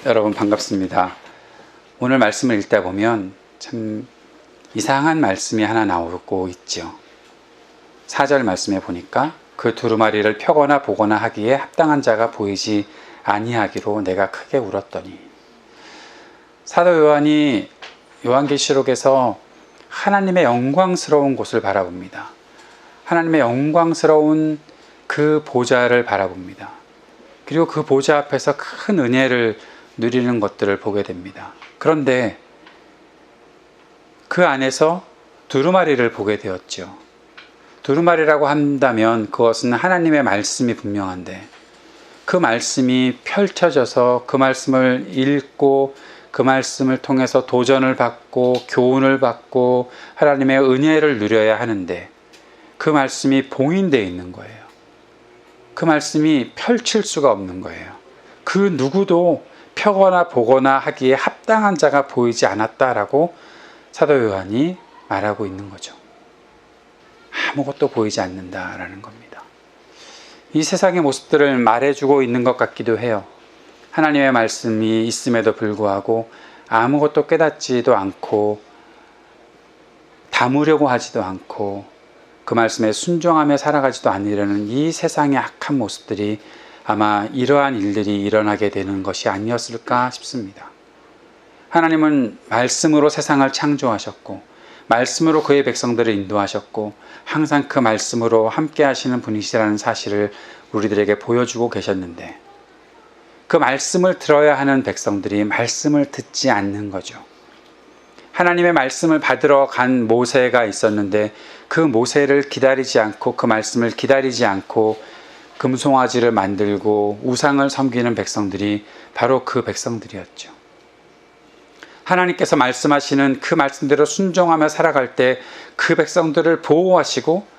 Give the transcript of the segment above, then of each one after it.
여러분 반갑습니다. 오늘 말씀을 읽다 보면 참 이상한 말씀이 하나 나오고 있죠. 4절 말씀에 보니까 그 두루마리를 펴거나 보거나 하기에 합당한 자가 보이지 아니하기로 내가 크게 울었더니. 사도 요한이 요한계시록에서 하나님의 영광스러운 곳을 바라봅니다. 하나님의 영광스러운 그 보좌를 바라봅니다. 그리고 그 보좌 앞에서 큰 은혜를 누리는 것들을 보게 됩니다. 그런데 그 안에서 두루마리를 보게 되었죠. 두루마리라고 한다면 그것은 하나님의 말씀이 분명한데, 그 말씀이 펼쳐져서 그 말씀을 읽고 그 말씀을 통해서 도전을 받고 교훈을 받고 하나님의 은혜를 누려야 하는데, 그 말씀이 봉인되어 있는 거예요. 그 말씀이 펼칠 수가 없는 거예요. 그 누구도 펴거나 보거나 하기에 합당한 자가 보이지 않았다라고 사도 요한이 말하고 있는 거죠. 아무것도 보이지 않는다라는 겁니다. 이 세상의 모습들을 말해주고 있는 것 같기도 해요. 하나님의 말씀이 있음에도 불구하고 아무것도 깨닫지도 않고 담으려고 하지도 않고 그 말씀에 순종하며 살아가지도 않으려는 이 세상의 악한 모습들이 아마 이러한 일들이 일어나게 되는 것이 아니었을까 싶습니다. 하나님은 말씀으로 세상을 창조하셨고 말씀으로 그의 백성들을 인도하셨고 항상 그 말씀으로 함께 하시는 분이시라는 사실을 우리들에게 보여주고 계셨는데, 그 말씀을 들어야 하는 백성들이 말씀을 듣지 않는 거죠. 하나님의 말씀을 받으러 간 모세가 있었는데 그 모세를 기다리지 않고 그 말씀을 기다리지 않고 금송아지를 만들고 우상을 섬기는 백성들이 바로 그 백성들이었죠. 하나님께서 말씀하시는 그 말씀대로 순종하며 살아갈 때 그 백성들을 보호하시고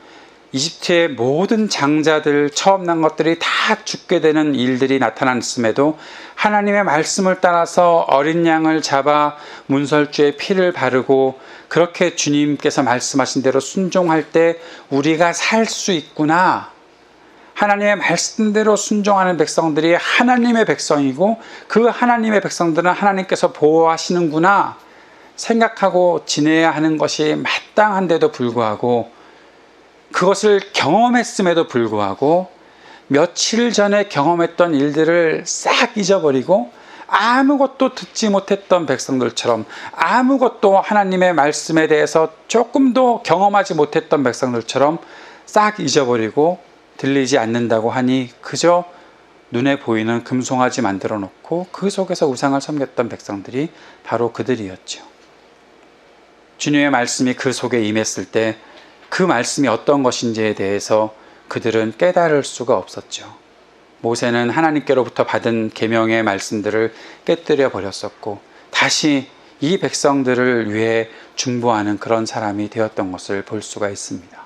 이집트의 모든 장자들, 처음 난 것들이 다 죽게 되는 일들이 나타났음에도 하나님의 말씀을 따라서 어린 양을 잡아 문설주에 피를 바르고 그렇게 주님께서 말씀하신 대로 순종할 때 우리가 살 수 있구나. 하나님의 말씀대로 순종하는 백성들이 하나님의 백성이고 그 하나님의 백성들은 하나님께서 보호하시는구나 생각하고 지내야 하는 것이 마땅한데도 불구하고, 그것을 경험했음에도 불구하고 며칠 전에 경험했던 일들을 싹 잊어버리고 아무것도 듣지 못했던 백성들처럼, 아무것도 하나님의 말씀에 대해서 조금도 경험하지 못했던 백성들처럼 싹 잊어버리고 들리지 않는다고 하니 그저 눈에 보이는 금송아지 만들어 놓고 그 속에서 우상을 섬겼던 백성들이 바로 그들이었죠. 주님의 말씀이 그 속에 임했을 때 그 말씀이 어떤 것인지에 대해서 그들은 깨달을 수가 없었죠. 모세는 하나님께로부터 받은 계명의 말씀들을 깨뜨려 버렸었고 다시 이 백성들을 위해 중보하는 그런 사람이 되었던 것을 볼 수가 있습니다.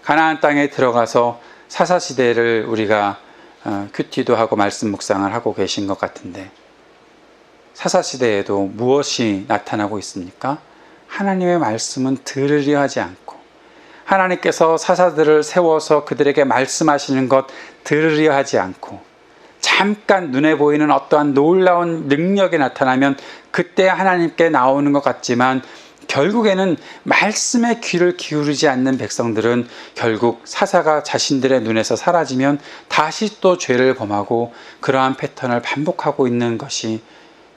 가나안 땅에 들어가서 사사시대를 우리가 큐티도 하고 말씀 묵상을 하고 계신 것 같은데, 사사시대에도 무엇이 나타나고 있습니까? 하나님의 말씀은 들으려 하지 않고, 하나님께서 사사들을 세워서 그들에게 말씀하시는 것 들으려 하지 않고, 잠깐 눈에 보이는 어떠한 놀라운 능력이 나타나면 그때 하나님께 나오는 것 같지만 결국에는 말씀에 귀를 기울이지 않는 백성들은 결국 사사가 자신들의 눈에서 사라지면 다시 또 죄를 범하고 그러한 패턴을 반복하고 있는 것이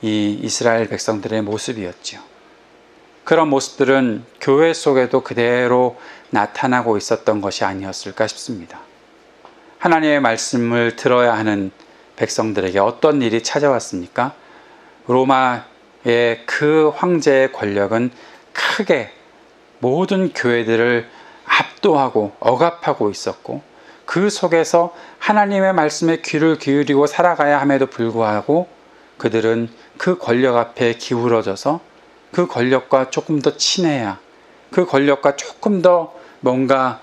이 이스라엘 백성들의 모습이었죠. 그런 모습들은 교회 속에도 그대로 나타나고 있었던 것이 아니었을까 싶습니다. 하나님의 말씀을 들어야 하는 백성들에게 어떤 일이 찾아왔습니까? 로마의 그 황제의 권력은 크게 모든 교회들을 압도하고 억압하고 있었고, 그 속에서 하나님의 말씀에 귀를 기울이고 살아가야 함에도 불구하고 그들은 그 권력 앞에 기울어져서 그 권력과 조금 더 친해야, 그 권력과 조금 더 뭔가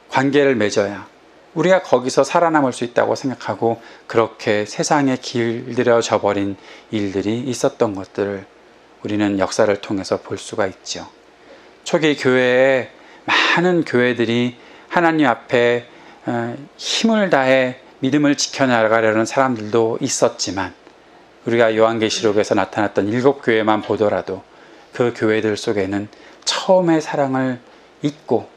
관계를 맺어야 우리가 거기서 살아남을 수 있다고 생각하고 그렇게 세상에 길들여져 버린 일들이 있었던 것들을 우리는 역사를 통해서 볼 수가 있죠. 초기 교회에 많은 교회들이 하나님 앞에 힘을 다해 믿음을 지켜나가려는 사람들도 있었지만 우리가 요한계시록에서 나타났던 7교회만 보더라도 그 교회들 속에는 처음의 사랑을 잊고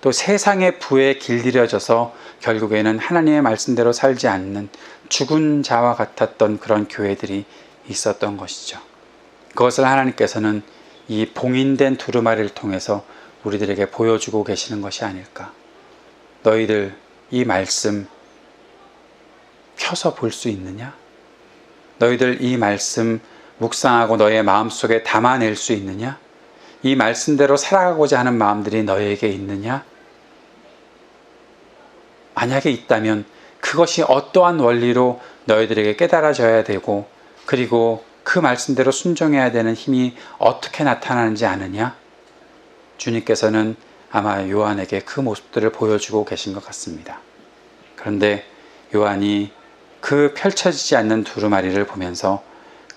또 세상의 부에 길들여져서 결국에는 하나님의 말씀대로 살지 않는 죽은 자와 같았던 그런 교회들이 있었던 것이죠. 그것을 하나님께서는 이 봉인된 두루마리를 통해서 우리들에게 보여주고 계시는 것이 아닐까. 너희들 이 말씀 펴서 볼 수 있느냐? 너희들 이 말씀 묵상하고 너의 마음속에 담아낼 수 있느냐? 이 말씀대로 살아가고자 하는 마음들이 너희에게 있느냐? 만약에 있다면 그것이 어떠한 원리로 너희들에게 깨달아져야 되고 그리고 그 말씀대로 순종해야 되는 힘이 어떻게 나타나는지 아느냐? 주님께서는 아마 요한에게 그 모습들을 보여주고 계신 것 같습니다. 그런데 요한이 그 펼쳐지지 않는 두루마리를 보면서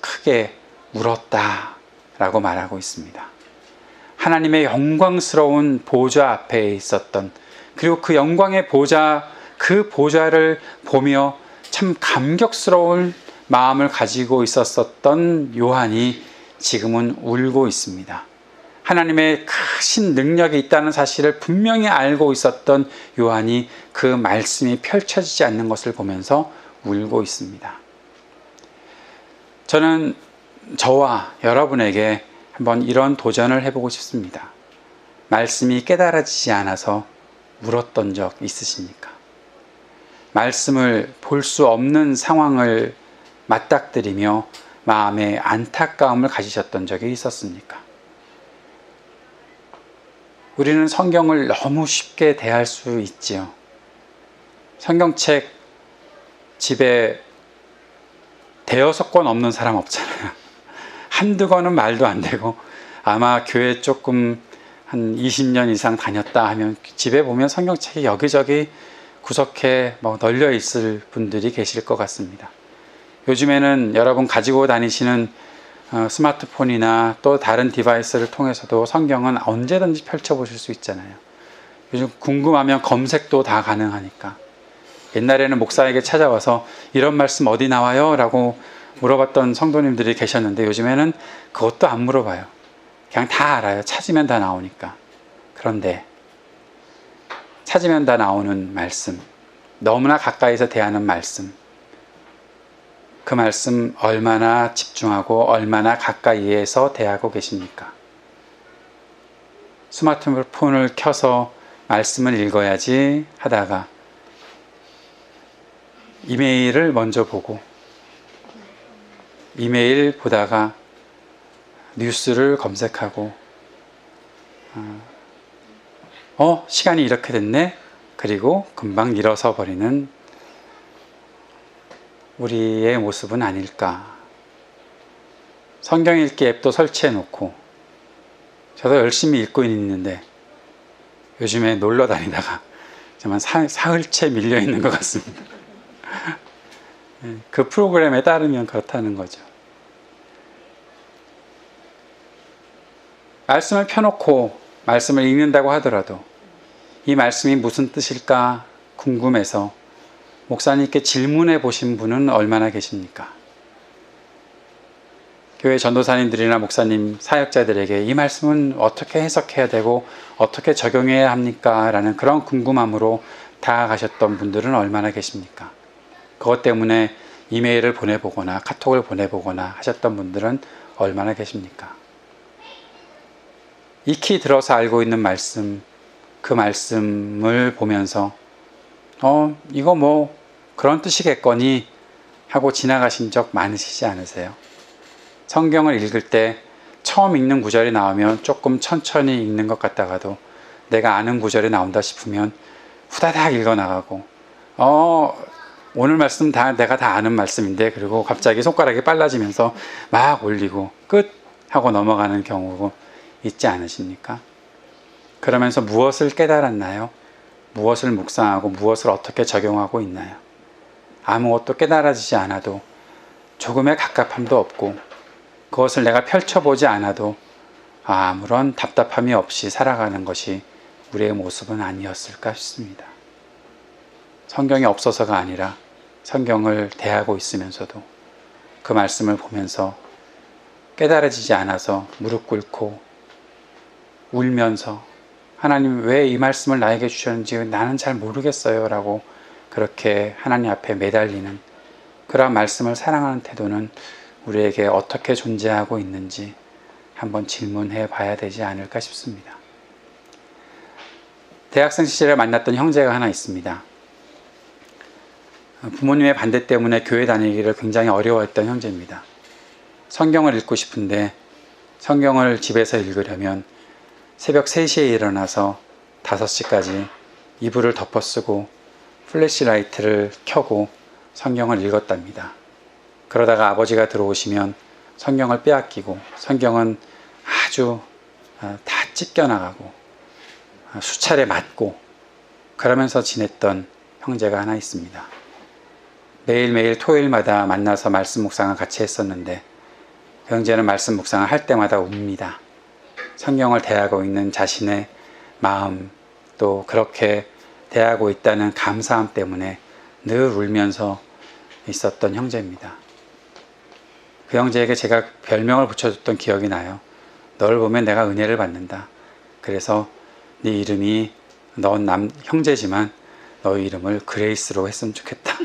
크게 울었다라고 말하고 있습니다. 하나님의 영광스러운 보좌 앞에 있었던 그리고 그 영광의 보좌, 그 보좌를 보며 참 감격스러운 마음을 가지고 있었던 요한이 지금은 울고 있습니다. 하나님의 크신 능력이 있다는 사실을 분명히 알고 있었던 요한이 그 말씀이 펼쳐지지 않는 것을 보면서 울고 있습니다. 저는 저와 여러분에게 한번 이런 도전을 해보고 싶습니다. 말씀이 깨달아지지 않아서 울었던 적 있으십니까? 말씀을 볼 수 없는 상황을 맞닥뜨리며 마음에 안타까움을 가지셨던 적이 있었습니까? 우리는 성경을 너무 쉽게 대할 수 있지요. 성경책 집에 대여섯 권 없는 사람 없잖아요. 한두 권은 말도 안 되고 아마 교회 조금 한 20년 이상 다녔다 하면 집에 보면 성경책이 여기저기 구석에 널려 있을 분들이 계실 것 같습니다. 요즘에는 여러분 가지고 다니시는 스마트폰이나 또 다른 디바이스를 통해서도 성경은 언제든지 펼쳐보실 수 있잖아요. 요즘 궁금하면 검색도 다 가능하니까. 옛날에는 목사에게 찾아와서 이런 말씀 어디 나와요? 라고 물어봤던 성도님들이 계셨는데 요즘에는 그것도 안 물어봐요. 그냥 다 알아요. 찾으면 다 나오니까. 그런데 찾으면 다 나오는 말씀, 너무나 가까이서 대하는 말씀, 그 말씀 얼마나 집중하고 얼마나 가까이에서 대하고 계십니까? 스마트폰을 켜서 말씀을 읽어야지 하다가 이메일을 먼저 보고 이메일 보다가 뉴스를 검색하고 시간이 이렇게 됐네? 그리고 금방 일어서 버리는 우리의 모습은 아닐까. 성경 읽기 앱도 설치해 놓고 저도 열심히 읽고 있는데 요즘에 놀러 다니다가 정말 사흘째 밀려 있는 것 같습니다. 그 프로그램에 따르면 그렇다는 거죠. 말씀을 펴놓고 말씀을 읽는다고 하더라도 이 말씀이 무슨 뜻일까 궁금해서 목사님께 질문해 보신 분은 얼마나 계십니까? 교회 전도사님들이나 목사님, 사역자들에게 이 말씀은 어떻게 해석해야 되고 어떻게 적용해야 합니까? 라는 그런 궁금함으로 다가가셨던 분들은 얼마나 계십니까? 그것 때문에 이메일을 보내보거나 카톡을 보내보거나 하셨던 분들은 얼마나 계십니까? 익히 들어서 알고 있는 말씀, 그 말씀을 보면서 이거 그런 뜻이겠거니 하고 지나가신 적 많으시지 않으세요? 성경을 읽을 때 처음 읽는 구절이 나오면 조금 천천히 읽는 것 같다가도 내가 아는 구절이 나온다 싶으면 후다닥 읽어나가고 오늘 말씀 내가 다 아는 말씀인데 그리고 갑자기 손가락이 빨라지면서 막 올리고 끝 하고 넘어가는 경우가 있지 않으십니까? 그러면서 무엇을 깨달았나요? 무엇을 묵상하고 무엇을 어떻게 적용하고 있나요? 아무것도 깨달아지지 않아도 조금의 갑갑함도 없고 그것을 내가 펼쳐보지 않아도 아무런 답답함이 없이 살아가는 것이 우리의 모습은 아니었을까 싶습니다. 성경이 없어서가 아니라 성경을 대하고 있으면서도 그 말씀을 보면서 깨달아지지 않아서 무릎 꿇고 울면서 하나님 왜 이 말씀을 나에게 주셨는지 나는 잘 모르겠어요 라고 그렇게 하나님 앞에 매달리는 그러한 말씀을 사랑하는 태도는 우리에게 어떻게 존재하고 있는지 한번 질문해 봐야 되지 않을까 싶습니다. 대학생 시절에 만났던 형제가 하나 있습니다. 부모님의 반대 때문에 교회 다니기를 굉장히 어려워했던 형제입니다. 성경을 읽고 싶은데 성경을 집에서 읽으려면 새벽 3시에 일어나서 5시까지 이불을 덮어쓰고 플래시라이트를 켜고 성경을 읽었답니다. 그러다가 아버지가 들어오시면 성경을 빼앗기고 성경은 아주 다 찢겨나가고 수차례 맞고 그러면서 지냈던 형제가 하나 있습니다. 매일매일 토요일마다 만나서 말씀 묵상을 같이 했었는데 그 형제는 말씀 묵상을 할 때마다 웁니다. 성경을 대하고 있는 자신의 마음 또 그렇게 대하고 있다는 감사함 때문에 늘 울면서 있었던 형제입니다. 그 형제에게 제가 별명을 붙여줬던 기억이 나요. 너를 보면 내가 은혜를 받는다. 그래서 네 이름이 넌 형제지만 너의 이름을 그레이스로 했으면 좋겠다.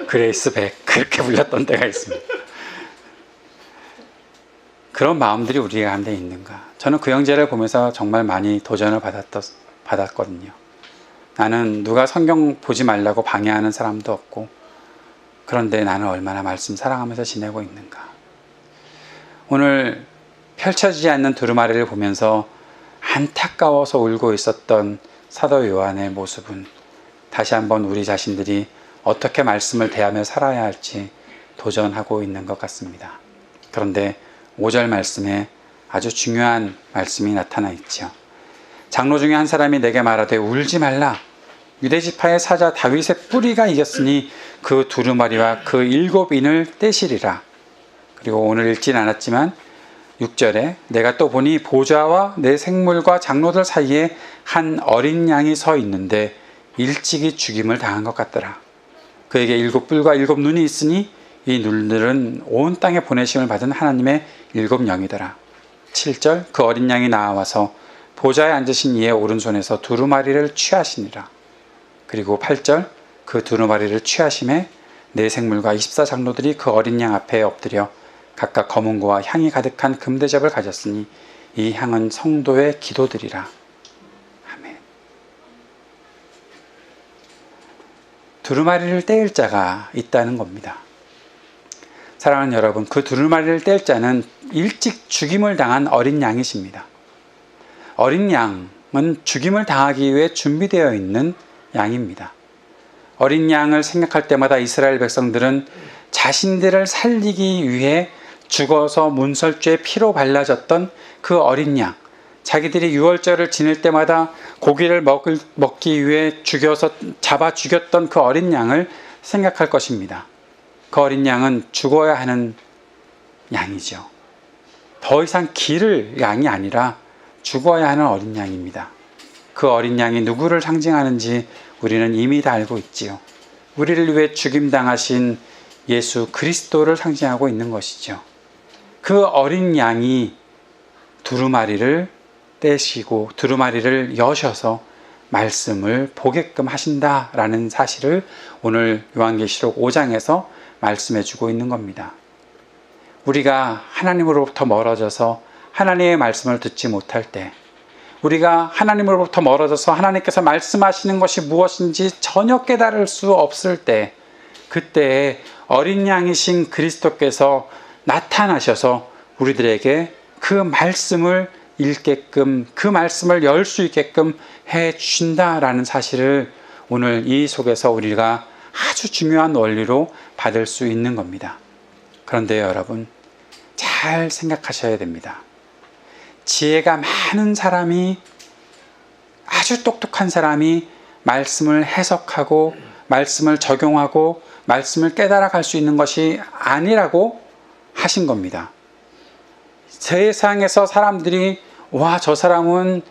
그레이스 100 그렇게 불렸던 때가 있습니다. 그런 마음들이 우리 가운데 있는가? 저는 그 형제를 보면서 정말 많이 도전을 받았거든요. 나는 누가 성경 보지 말라고 방해하는 사람도 없고 그런데 나는 얼마나 말씀 사랑하면서 지내고 있는가? 오늘 펼쳐지지 않는 두루마리를 보면서 안타까워서 울고 있었던 사도 요한의 모습은 다시 한번 우리 자신들이 어떻게 말씀을 대하며 살아야 할지 도전하고 있는 것 같습니다. 그런데 5절 말씀에 아주 중요한 말씀이 나타나 있죠. 장로 중에 한 사람이 내게 말하되 울지 말라. 유대지파의 사자 다윗의 뿌리가 이겼으니 그 두루마리와 그 7인을 떼시리라. 그리고 오늘 읽진 않았지만 6절에 내가 또 보니 보좌와 내 생물과 장로들 사이에 한 어린 양이 서 있는데 일찍이 죽임을 당한 것 같더라. 그에게 7뿔과 7눈이 있으니 이 눈들은 온 땅에 보내심을 받은 하나님의 7영이더라. 7절 그 어린 양이 나와서 보좌에 앉으신 이의 오른손에서 두루마리를 취하시니라. 그리고 8절 그 두루마리를 취하심에 내 생물과 24장로들이 그 어린 양 앞에 엎드려 각각 검은고와 향이 가득한 금대접을 가졌으니 이 향은 성도의 기도들이라. 아멘. 두루마리를 떼일 자가 있다는 겁니다. 사랑하는 여러분, 그 두루마리를 뗄 자는 일찍 죽임을 당한 어린 양이십니다. 어린 양은 죽임을 당하기 위해 준비되어 있는 양입니다. 어린 양을 생각할 때마다 이스라엘 백성들은 자신들을 살리기 위해 죽어서 문설주에 피로 발라졌던 그 어린 양, 자기들이 유월절을 지낼 때마다 고기를 먹기 위해 잡아 죽였던 그 어린 양을 생각할 것입니다. 그 어린 양은 죽어야 하는 양이죠. 더 이상 기를 양이 아니라 죽어야 하는 어린 양입니다. 그 어린 양이 누구를 상징하는지 우리는 이미 다 알고 있지요. 우리를 위해 죽임당하신 예수 그리스도를 상징하고 있는 것이죠. 그 어린 양이 두루마리를 떼시고 두루마리를 여셔서 말씀을 보게끔 하신다라는 사실을 오늘 요한계시록 5장에서 말씀해 주고 있는 겁니다. 우리가 하나님으로부터 멀어져서 하나님의 말씀을 듣지 못할 때, 우리가 하나님으로부터 멀어져서 하나님께서 말씀하시는 것이 무엇인지 전혀 깨달을 수 없을 때, 그때에 어린 양이신 그리스도께서 나타나셔서 우리들에게 그 말씀을 읽게끔, 그 말씀을 열 수 있게끔 해 주신다라는 사실을 오늘 이 속에서 우리가 아주 중요한 원리로 받을 수 있는 겁니다. 그런데 여러분, 잘 생각하셔야 됩니다. 지혜가 많은 사람이, 아주 똑똑한 사람이 말씀을 해석하고 말씀을 적용하고 말씀을 깨달아 갈 수 있는 것이 아니라고 하신 겁니다. 세상에서 사람들이 와, 저 사람은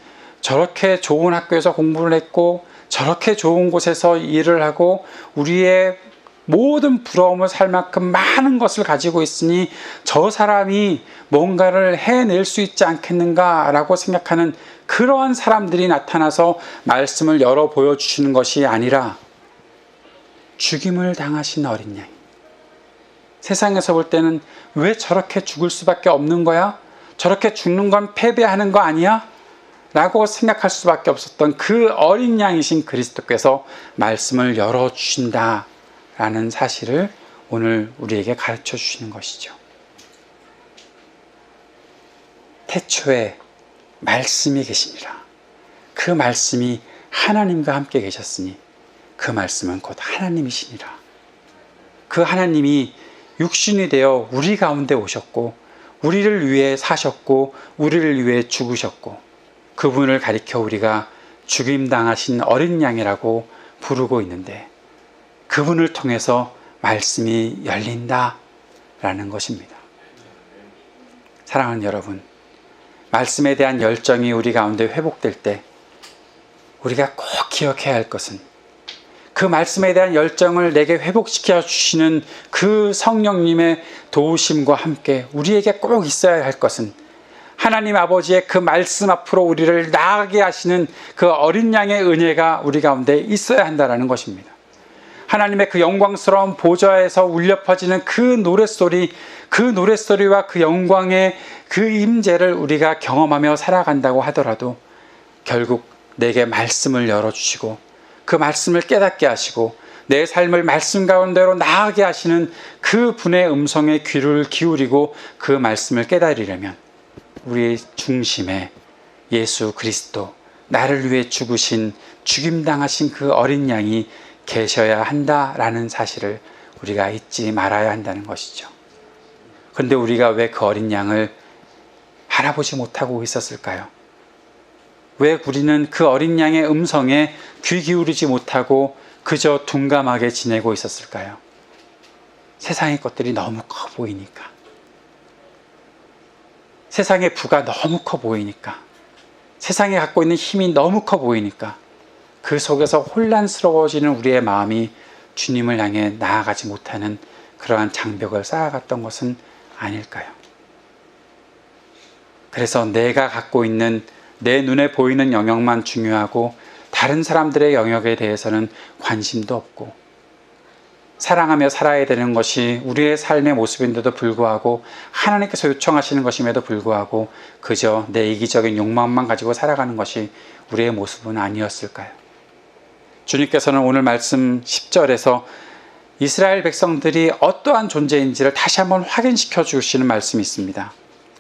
저렇게 좋은 학교에서 공부를 했고 저렇게 좋은 곳에서 일을 하고 우리의 모든 부러움을 살 만큼 많은 것을 가지고 있으니 저 사람이 뭔가를 해낼 수 있지 않겠는가라고 생각하는 그러한 사람들이 나타나서 말씀을 열어 보여주시는 것이 아니라 죽임을 당하신 어린 양. 세상에서 볼 때는 왜 저렇게 죽을 수밖에 없는 거야? 저렇게 죽는 건 패배하는 거 아니야? 라고 생각할 수밖에 없었던 그 어린 양이신 그리스도께서 말씀을 열어주신다라는 사실을 오늘 우리에게 가르쳐 주시는 것이죠. 태초에 말씀이 계시니라. 그 말씀이 하나님과 함께 계셨으니 그 말씀은 곧 하나님이시니라. 그 하나님이 육신이 되어 우리 가운데 오셨고 우리를 위해 사셨고 우리를 위해 죽으셨고 그분을 가리켜 우리가 죽임당하신 어린 양이라고 부르고 있는데 그분을 통해서 말씀이 열린다라는 것입니다. 사랑하는 여러분, 말씀에 대한 열정이 우리 가운데 회복될 때 우리가 꼭 기억해야 할 것은 그 말씀에 대한 열정을 내게 회복시켜 주시는 그 성령님의 도우심과 함께 우리에게 꼭 있어야 할 것은 하나님 아버지의 그 말씀 앞으로 우리를 나아가게 하시는 그 어린 양의 은혜가 우리 가운데 있어야 한다는 것입니다. 하나님의 그 영광스러운 보좌에서 울려 퍼지는 그 노랫소리와 그 영광의 그 임재를 우리가 경험하며 살아간다고 하더라도 결국 내게 말씀을 열어주시고 그 말씀을 깨닫게 하시고 내 삶을 말씀 가운데로 나아가게 하시는 그 분의 음성에 귀를 기울이고 그 말씀을 깨달으려면 우리의 중심에 예수 그리스도, 나를 위해 죽으신 죽임당하신 그 어린 양이 계셔야 한다라는 사실을 우리가 잊지 말아야 한다는 것이죠. 그런데 우리가 왜 그 어린 양을 알아보지 못하고 있었을까요? 왜 우리는 그 어린 양의 음성에 귀 기울이지 못하고 그저 둔감하게 지내고 있었을까요? 세상의 것들이 너무 커 보이니까. 세상의 부가 너무 커 보이니까. 세상에 갖고 있는 힘이 너무 커 보이니까. 그 속에서 혼란스러워지는 우리의 마음이 주님을 향해 나아가지 못하는 그러한 장벽을 쌓아갔던 것은 아닐까요? 그래서 내가 갖고 있는 내 눈에 보이는 영역만 중요하고 다른 사람들의 영역에 대해서는 관심도 없고 사랑하며 살아야 되는 것이 우리의 삶의 모습인데도 불구하고 하나님께서 요청하시는 것임에도 불구하고 그저 내 이기적인 욕망만 가지고 살아가는 것이 우리의 모습은 아니었을까요? 주님께서는 오늘 말씀 10절에서 이스라엘 백성들이 어떠한 존재인지를 다시 한번 확인시켜 주시는 말씀이 있습니다.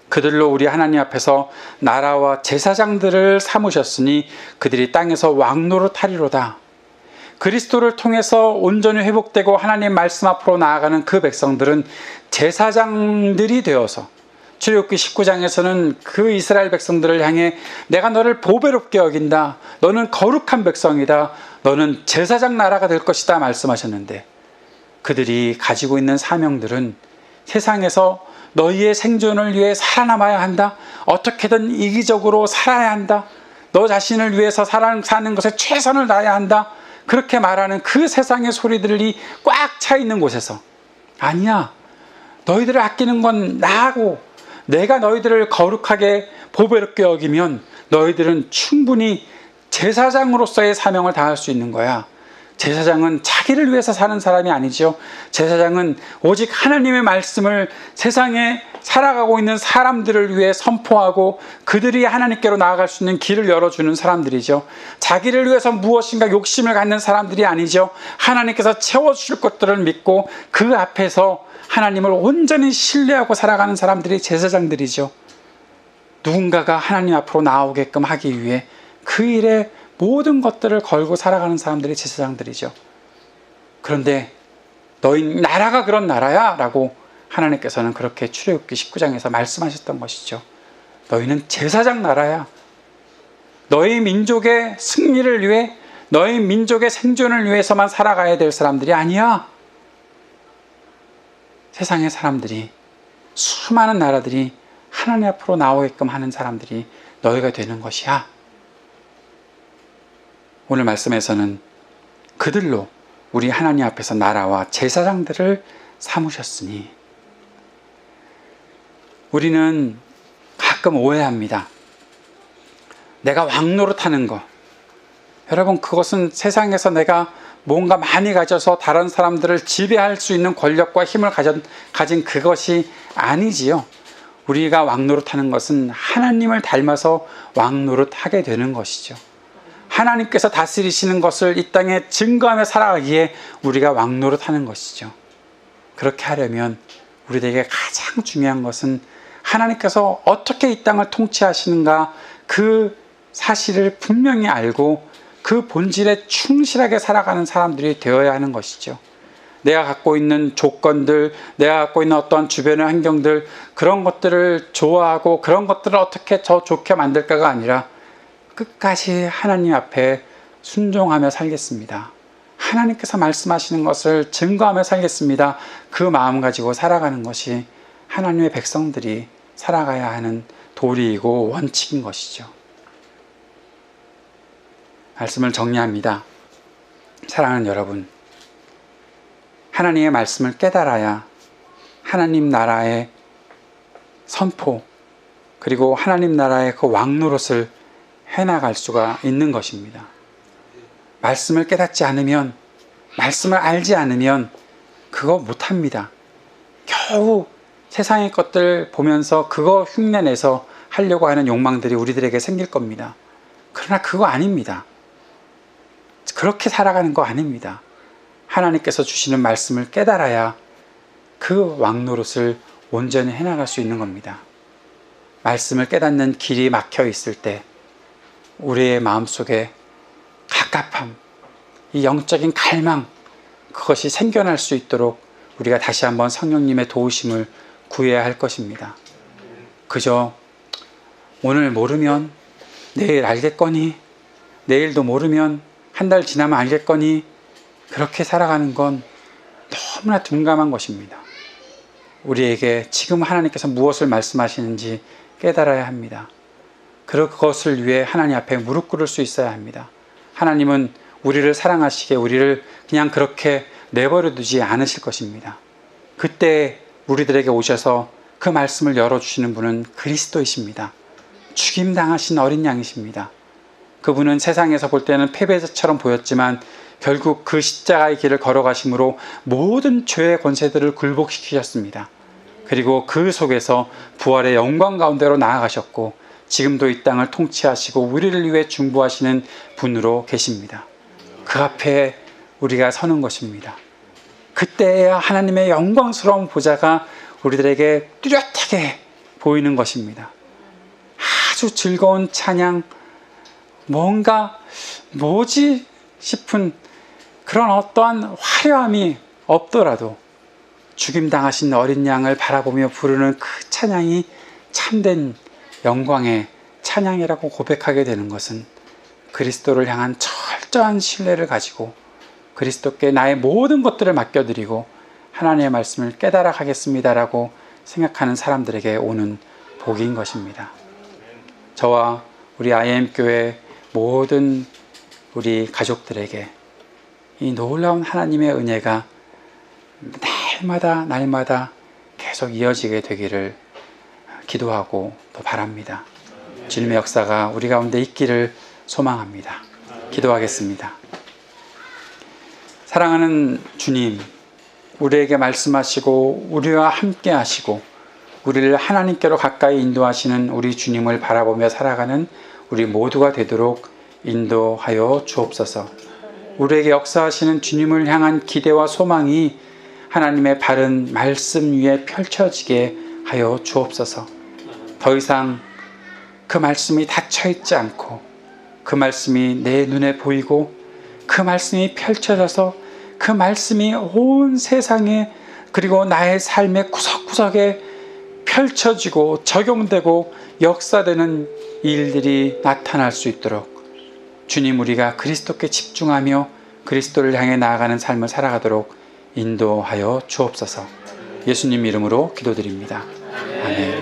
그들로 우리 하나님 앞에서 나라와 제사장들을 삼으셨으니 그들이 땅에서 왕노릇하리로다. 그리스도를 통해서 온전히 회복되고 하나님 말씀 앞으로 나아가는 그 백성들은 제사장들이 되어서 출애굽기 19장에서는 그 이스라엘 백성들을 향해 내가 너를 보배롭게 여긴다. 너는 거룩한 백성이다. 너는 제사장 나라가 될 것이다 말씀하셨는데 그들이 가지고 있는 사명들은 세상에서 너희의 생존을 위해 살아남아야 한다. 어떻게든 이기적으로 살아야 한다. 너 자신을 위해서 사는 것에 최선을 다해야 한다. 그렇게 말하는 그 세상의 소리들이 꽉 차 있는 곳에서 아니야. 너희들을 아끼는 건 나하고 내가 너희들을 거룩하게 보배롭게 여기면 너희들은 충분히 제사장으로서의 사명을 다할 수 있는 거야. 제사장은 자기를 위해서 사는 사람이 아니죠. 제사장은 오직 하나님의 말씀을 세상에 살아가고 있는 사람들을 위해 선포하고 그들이 하나님께로 나아갈 수 있는 길을 열어주는 사람들이죠. 자기를 위해서 무엇인가 욕심을 갖는 사람들이 아니죠. 하나님께서 채워주실 것들을 믿고 그 앞에서 하나님을 온전히 신뢰하고 살아가는 사람들이 제사장들이죠. 누군가가 하나님 앞으로 나오게끔 하기 위해 그 일에 모든 것들을 걸고 살아가는 사람들이 제사장들이죠. 그런데 너희 나라가 그런 나라야 라고 하나님께서는 그렇게 출애굽기 19장에서 말씀하셨던 것이죠. 너희는 제사장 나라야. 너희 민족의 승리를 위해 너희 민족의 생존을 위해서만 살아가야 될 사람들이 아니야. 세상의 사람들이 수많은 나라들이 하나님 앞으로 나오게끔 하는 사람들이 너희가 되는 것이야. 오늘 말씀에서는 그들로 우리 하나님 앞에서 나라와 제사장들을 삼으셨으니. 우리는 가끔 오해합니다. 내가 왕 노릇하는 거, 여러분, 그것은 세상에서 내가 뭔가 많이 가져서 다른 사람들을 지배할 수 있는 권력과 힘을 가진 그것이 아니지요. 우리가 왕 노릇하는 것은 하나님을 닮아서 왕 노릇하게 되는 것이죠. 하나님께서 다스리시는 것을 이 땅에 증거하며 살아가기에 우리가 왕 노릇하는 것이죠. 그렇게 하려면 우리에게 가장 중요한 것은 하나님께서 어떻게 이 땅을 통치하시는가, 그 사실을 분명히 알고 그 본질에 충실하게 살아가는 사람들이 되어야 하는 것이죠. 내가 갖고 있는 조건들, 내가 갖고 있는 어떠한 주변의 환경들, 그런 것들을 좋아하고 그런 것들을 어떻게 더 좋게 만들까가 아니라 끝까지 하나님 앞에 순종하며 살겠습니다. 하나님께서 말씀하시는 것을 증거하며 살겠습니다. 그 마음 가지고 살아가는 것이 하나님의 백성들이 살아가야 하는 도리이고 원칙인 것이죠. 말씀을 정리합니다. 사랑하는 여러분, 하나님의 말씀을 깨달아야 하나님 나라의 선포, 그리고 하나님 나라의 그 왕노릇을 해나갈 수가 있는 것입니다. 말씀을 깨닫지 않으면, 말씀을 알지 않으면 그거 못합니다. 겨우 세상의 것들 보면서 그거 흉내내서 하려고 하는 욕망들이 우리들에게 생길 겁니다. 그러나 그거 아닙니다. 그렇게 살아가는 거 아닙니다. 하나님께서 주시는 말씀을 깨달아야 그 왕노릇을 온전히 해나갈 수 있는 겁니다. 말씀을 깨닫는 길이 막혀 있을 때 우리의 마음속에 갑갑함, 이 영적인 갈망, 그것이 생겨날 수 있도록 우리가 다시 한번 성령님의 도우심을 구해야 할 것입니다. 그저 오늘 모르면 내일 알겠거니, 내일도 모르면 한 달 지나면 알겠거니, 그렇게 살아가는 건 너무나 둔감한 것입니다. 우리에게 지금 하나님께서 무엇을 말씀하시는지 깨달아야 합니다. 그것을 위해 하나님 앞에 무릎 꿇을 수 있어야 합니다. 하나님은 우리를 사랑하시기에 우리를 그냥 그렇게 내버려 두지 않으실 것입니다. 그때 우리들에게 오셔서 그 말씀을 열어주시는 분은 그리스도이십니다. 죽임당하신 어린 양이십니다. 그분은 세상에서 볼 때는 패배자처럼 보였지만 결국 그 십자가의 길을 걸어가심으로 모든 죄의 권세들을 굴복시키셨습니다. 그리고 그 속에서 부활의 영광 가운데로 나아가셨고 지금도 이 땅을 통치하시고 우리를 위해 중보하시는 분으로 계십니다. 그 앞에 우리가 서는 것입니다. 그때야 하나님의 영광스러운 보좌가 우리들에게 뚜렷하게 보이는 것입니다. 아주 즐거운 찬양, 뭔가 뭐지 싶은 그런 어떠한 화려함이 없더라도 죽임당하신 어린 양을 바라보며 부르는 그 찬양이 참된 영광의 찬양이라고 고백하게 되는 것은 그리스도를 향한 철저한 신뢰를 가지고 그리스도께 나의 모든 것들을 맡겨드리고 하나님의 말씀을 깨달아 가겠습니다라고 생각하는 사람들에게 오는 복인 것입니다. 저와 우리 IM교회 모든 우리 가족들에게 이 놀라운 하나님의 은혜가 날마다 계속 이어지게 되기를 기도하고 또 바랍니다. 주님의 역사가 우리 가운데 있기를 소망합니다. 기도하겠습니다. 사랑하는 주님, 우리에게 말씀하시고 우리와 함께 하시고 우리를 하나님께로 가까이 인도하시는 우리 주님을 바라보며 살아가는 우리 모두가 되도록 인도하여 주옵소서. 우리에게 역사하시는 주님을 향한 기대와 소망이 하나님의 바른 말씀 위에 펼쳐지게 하여 주옵소서. 더 이상 그 말씀이 닫혀있지 않고 그 말씀이 내 눈에 보이고 그 말씀이 펼쳐져서 그 말씀이 온 세상에 그리고 나의 삶의 구석구석에 펼쳐지고 적용되고 역사되는 일들이 나타날 수 있도록 주님, 우리가 그리스도께 집중하며 그리스도를 향해 나아가는 삶을 살아가도록 인도하여 주옵소서. 예수님 이름으로 기도드립니다. 아멘.